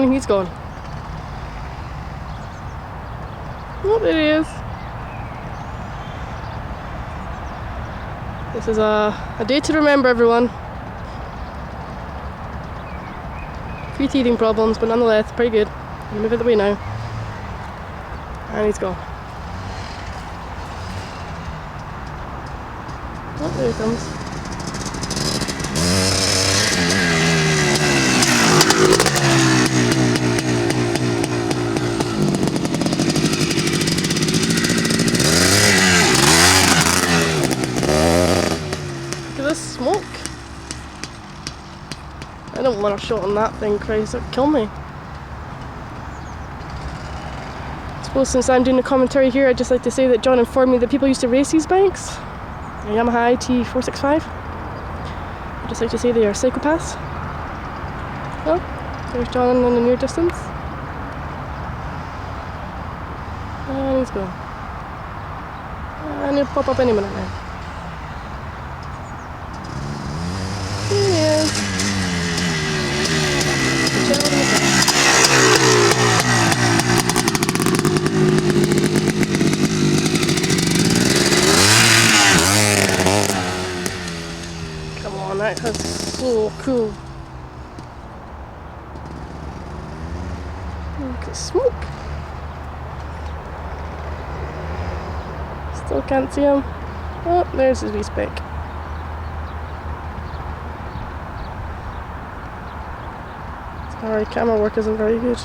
and he's gone. Oh, there he is. This is a day to remember, everyone. A few teething problems, but nonetheless, pretty good. I'm gonna move it away now. And he's gone. Oh, there he comes. Look at this smoke. I don't want a shot on that thing, Christ, it'll kill me. I suppose since I'm doing the commentary here, I'd just like to say that John informed me that people used to race these bikes. A Yamaha IT465. I'd just like to say they are psychopaths. Oh, there's John in the near distance. And he's gone. And he'll pop up any minute now. Here he is. Come on, that was so cool. Look at smoke. Still can't see him. Oh, there's his wee speck. Sorry, camera work isn't very good.